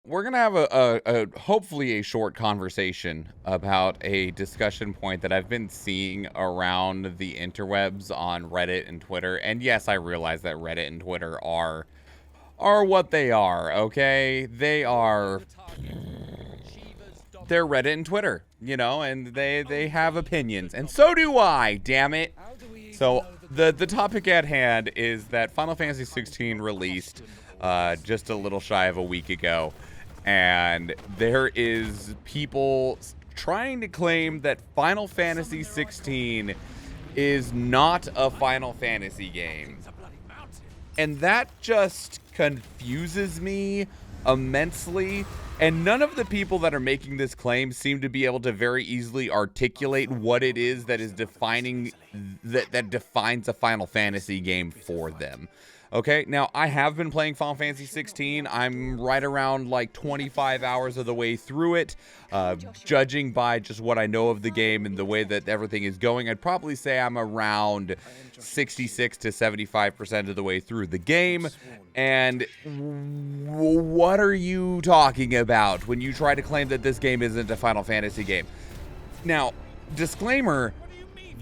we're going to have a hopefully a short conversation about a discussion point that I've been seeing around the interwebs on Reddit and Twitter. And yes, I realize that Reddit and Twitter are what they are, okay? They're Reddit and Twitter, you know, and they have opinions. And so do I, damn it. So the topic at hand is that Final Fantasy XVI released just a little shy of a week ago, and there is people trying to claim that Final Fantasy XVI is not a Final Fantasy game, and that just confuses me immensely. And none of the people that are making this claim seem to be able to very easily articulate what it is that is defining that defines a Final Fantasy game for them. Okay, now I have been playing Final Fantasy 16. I'm right around like 25 hours of the way through it. Judging by just what I know of the game and the way that everything is going, I'd probably say I'm around 66 to 75% of the way through the game. And what are you talking about when you try to claim that this game isn't a Final Fantasy game? Now, disclaimer,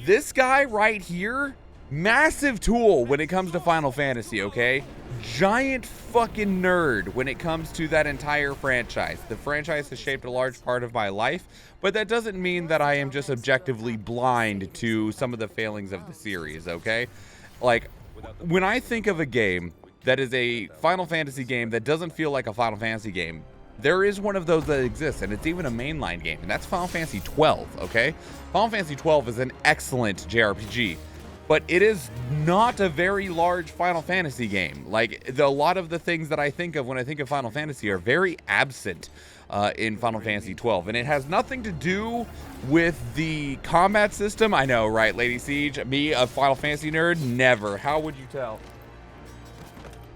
this guy right here, massive tool when it comes to Final Fantasy, okay? Giant fucking nerd when it comes to that entire franchise. The franchise has shaped a large part of my life, but that doesn't mean that I am just objectively blind to some of the failings of the series, okay? Like, when I think of a game that is a Final Fantasy game that doesn't feel like a Final Fantasy game, there is one of those that exists, and it's even a mainline game, and that's Final Fantasy 12, okay? Final Fantasy 12 is an excellent JRPG, but it is not a very large Final Fantasy game. Like, a lot of the things that I think of when I think of Final Fantasy are very absent in Final Fantasy 12, and it has nothing to do with the combat system. I know, right, Lady Siege? Me, a Final Fantasy nerd? Never. How would you tell?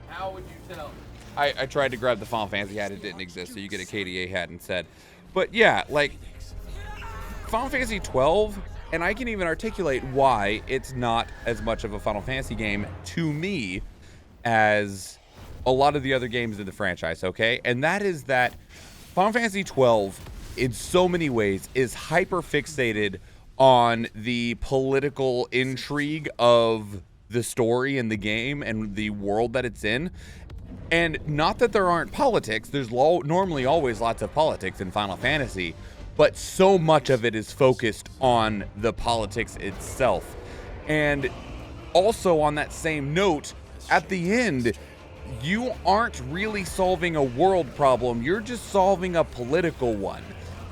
How would you tell? I tried to grab the Final Fantasy hat. It didn't exist, so you get a KDA hat instead. But yeah, like, Final Fantasy 12, and I can even articulate why it's not as much of a Final Fantasy game to me as a lot of the other games in the franchise, okay? And that is that Final Fantasy 12, in so many ways, is hyper fixated on the political intrigue of the story and the game and the world that it's in. And not that there aren't politics, there's normally always lots of politics in Final Fantasy, but so much of it is focused on the politics itself. And also on that same note, at the end, you aren't really solving a world problem, you're just solving a political one.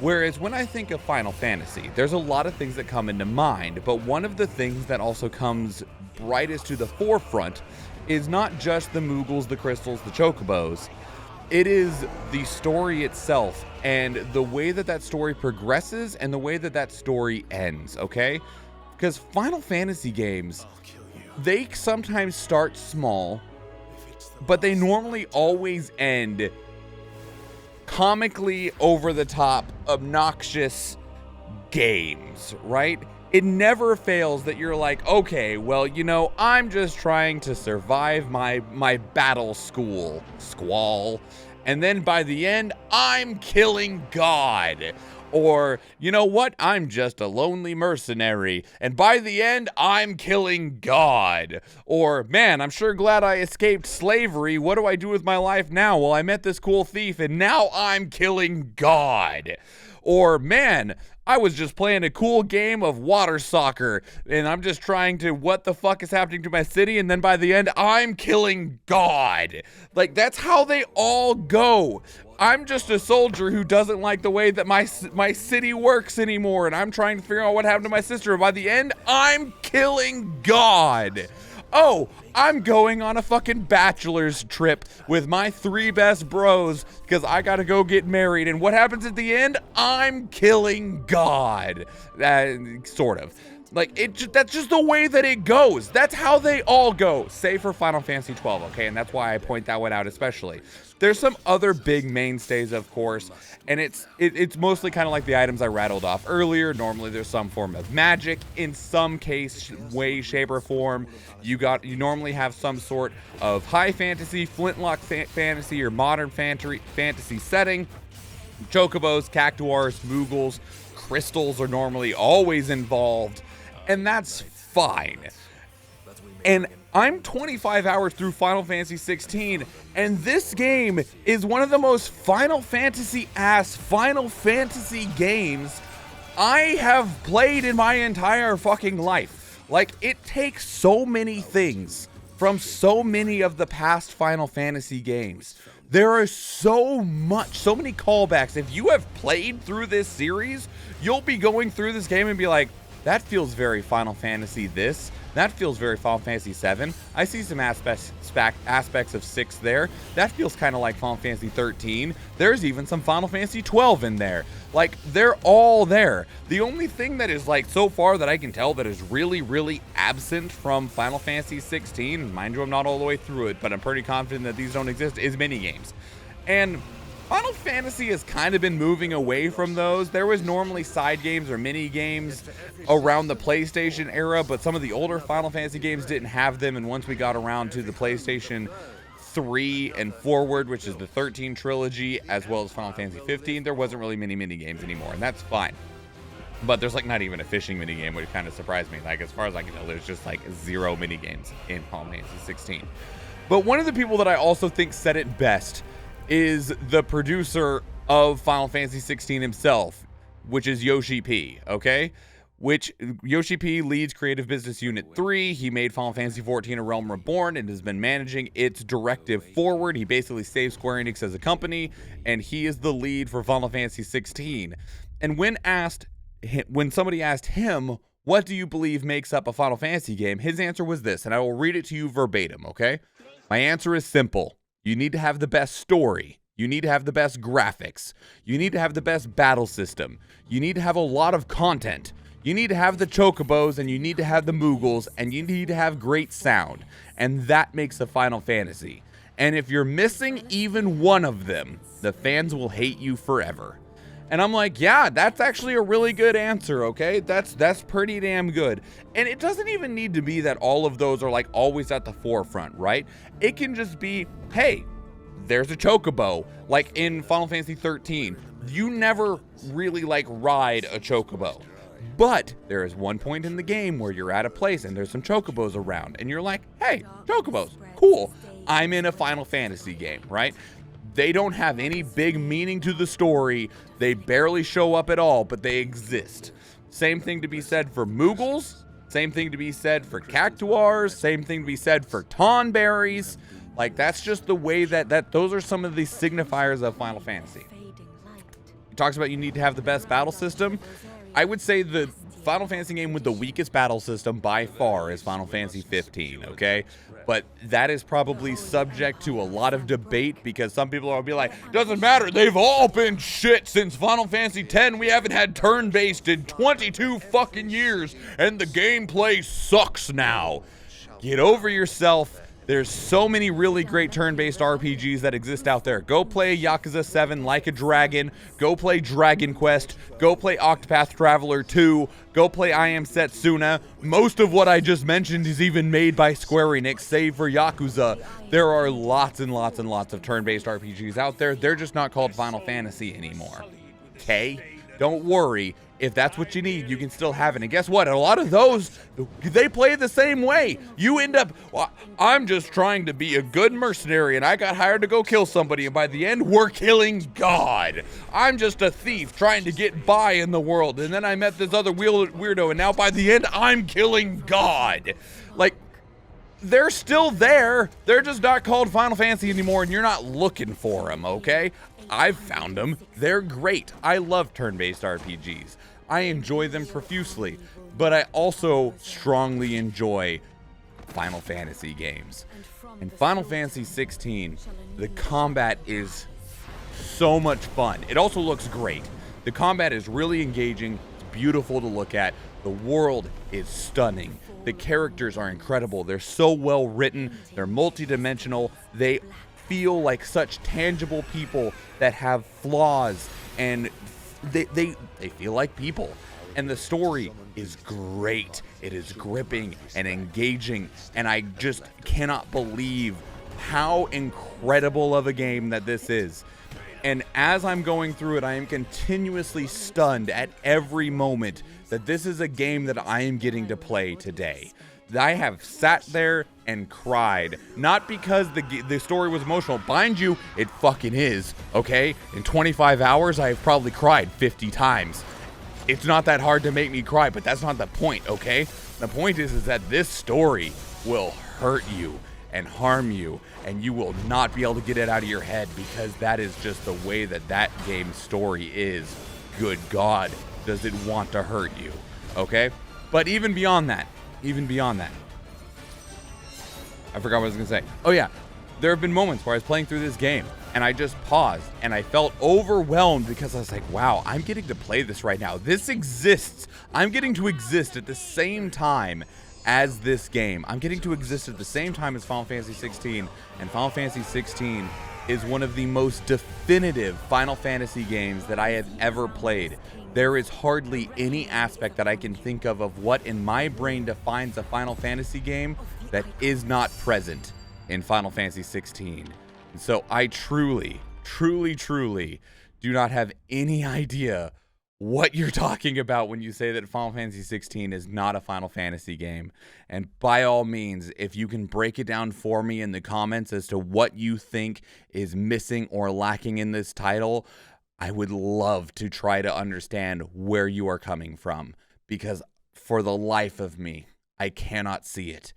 Whereas when I think of Final Fantasy, there's a lot of things that come into mind, but one of the things that also comes brightest to the forefront is not just the Moogles, the crystals, the chocobos. It is the story itself and the way that that story progresses and the way that that story ends, okay? Because Final Fantasy games, they sometimes start small, but they normally always end comically over the top, obnoxious games, right? It never fails that you're like, okay, well, you know, I'm just trying to survive my battle squall, and then by the end, I'm killing God. Or, you know what, I'm just a lonely mercenary, and by the end, I'm killing God. Or, man, I'm sure glad I escaped slavery. What do I do with my life now? Well, I met this cool thief, and now I'm killing God. Or, man, I was just playing a cool game of water soccer, and I'm just trying to, what the fuck is happening to my city? And then by the end, I'm killing God. Like, that's how they all go. I'm just a soldier who doesn't like the way that my city works anymore, and I'm trying to figure out what happened to my sister. And by the end, I'm killing God. Oh, I'm going on a fucking bachelor's trip with my 3 best bros because I gotta go get married. And what happens at the end? I'm killing God. Sort of. Like, that's just the way that it goes. That's how they all go, save for Final Fantasy 12, okay? And that's why I point that one out especially. There's some other big mainstays, of course, and it's mostly kind of like the items I rattled off earlier. Normally there's some form of magic. In some case, way, shape, or form, you normally have some sort of high fantasy, flintlock fantasy, or modern fantasy setting. Chocobos, cactuars, moogles, crystals are normally always involved, and that's fine. And I'm 25 hours through Final Fantasy 16, and this game is one of the most Final Fantasy-ass Final Fantasy games I have played in my entire fucking life. Like, it takes so many things from so many of the past Final Fantasy games. There are so many callbacks. If you have played through this series, you'll be going through this game and be like, that feels very Final Fantasy this. That feels very Final Fantasy 7. I see some aspects of 6 there. That feels kind of like Final Fantasy 13. There's even some Final Fantasy 12 in there. Like, they're all there. The only thing that is, like, so far that I can tell that is really, really absent from Final Fantasy 16, mind you, I'm not all the way through it, but I'm pretty confident that these don't exist, is minigames. And Final Fantasy has kind of been moving away from those. There was normally side games or mini games around the PlayStation era, but some of the older Final Fantasy games didn't have them, and once we got around to the PlayStation 3 and forward, which is the 13 trilogy, as well as Final Fantasy 15, there wasn't really many mini games anymore, and that's fine. But there's like not even a fishing mini game, which kind of surprised me. Like, as far as I can tell, there's just like 0 mini games in Final Fantasy 16. But one of the people that I also think said it best is the producer of Final Fantasy 16 himself, which is Yoshi P, okay? Which Yoshi P leads Creative Business Unit 3. He made Final Fantasy 14 A Realm Reborn and has been managing its directive forward. He basically saved Square Enix as a company, and he is the lead for Final Fantasy 16. And when somebody asked him, what do you believe makes up a Final Fantasy game, his answer was this, and I will read it to you verbatim, okay? My answer is simple. You need to have the best story. You need to have the best graphics. You need to have the best battle system. You need to have a lot of content. You need to have the chocobos, and you need to have the moogles, and you need to have great sound. And that makes a Final Fantasy. And if you're missing even one of them, the fans will hate you forever. And I'm like, yeah, that's actually a really good answer, okay? That's pretty damn good. And it doesn't even need to be that all of those are like always at the forefront, right? It can just be, hey, there's a chocobo. Like in Final Fantasy 13, you never really like ride a chocobo. But there is one point in the game where you're at a place and there's some chocobos around and you're like, hey, chocobos, cool. I'm in a Final Fantasy game, right? They don't have any big meaning to the story. They barely show up at all, but they exist. Same thing to be said for moogles. Same thing to be said for cactuars. Same thing to be said for tonberries. Like, that's just the way that those are some of the signifiers of Final Fantasy. It talks about you need to have the best battle system. I would say the Final Fantasy game with the weakest battle system by far is Final Fantasy 15, okay? But that is probably subject to a lot of debate because some people will be like, doesn't matter, they've all been shit since Final Fantasy 10. We haven't had turn-based in 22 fucking years, and the gameplay sucks now. Get over yourself. There's so many really great turn-based RPGs that exist out there. Go play Yakuza 7 Like a Dragon. Go play Dragon Quest. Go play Octopath Traveler 2. Go play I Am Setsuna. Most of what I just mentioned is even made by Square Enix, save for Yakuza. There are lots and lots and lots of turn-based RPGs out there. They're just not called Final Fantasy anymore. Okay? Don't worry. If that's what you need, you can still have it. And guess what? A lot of those, they play the same way. You end up, well, I'm just trying to be a good mercenary and I got hired to go kill somebody. And by the end, we're killing God. I'm just a thief trying to get by in the world. And then I met this other weirdo. And now by the end, I'm killing God. Like, they're still there. They're just not called Final Fantasy anymore. And you're not looking for them, okay? I've found them. They're great. I love turn-based RPGs. I enjoy them profusely, but I also strongly enjoy Final Fantasy games. In Final Fantasy 16, the combat is so much fun. It also looks great. The combat is really engaging, it's beautiful to look at. The world is stunning. The characters are incredible. They're so well written. They're multidimensional. They feel like such tangible people that have flaws, and they feel like people. And the story is great. It is gripping and engaging, and I just cannot believe how incredible of a game that this is. And as I'm going through it, I am continuously stunned at every moment that this is a game that I am getting to play today. I have sat there and cried, not because the story was emotional. Mind you, it fucking is, okay? In 25 hours, I have probably cried 50 times. It's not that hard to make me cry, but that's not the point, okay? The point is that this story will hurt you and harm you, and you will not be able to get it out of your head, because that is just the way that game's story is. Good God, does it want to hurt you, okay? But even beyond that, I forgot what I was gonna say. Oh yeah, there have been moments where I was playing through this game and I just paused and I felt overwhelmed, because I was like, wow, I'm getting to play this right now. This exists. I'm getting to exist at the same time as this game. I'm getting to exist at the same time as Final Fantasy 16, and Final Fantasy 16 is one of the most definitive Final Fantasy games that I have ever played. There is hardly any aspect that I can think of what in my brain defines a Final Fantasy game that is not present in Final Fantasy 16. And so I truly do not have any idea what you're talking about when you say that Final Fantasy 16 is not a Final Fantasy game. And by all means, if you can break it down for me in the comments as to what you think is missing or lacking in this title, I would love to try to understand where you are coming from, because for the life of me, I cannot see it.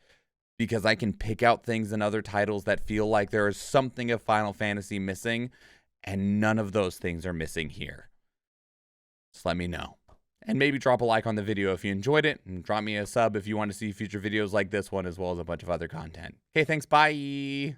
Because I can pick out things in other titles that feel like there is something of Final Fantasy missing, and none of those things are missing here. Just let me know. And maybe drop a like on the video if you enjoyed it, and drop me a sub if you want to see future videos like this one, as well as a bunch of other content. Okay, thanks, bye!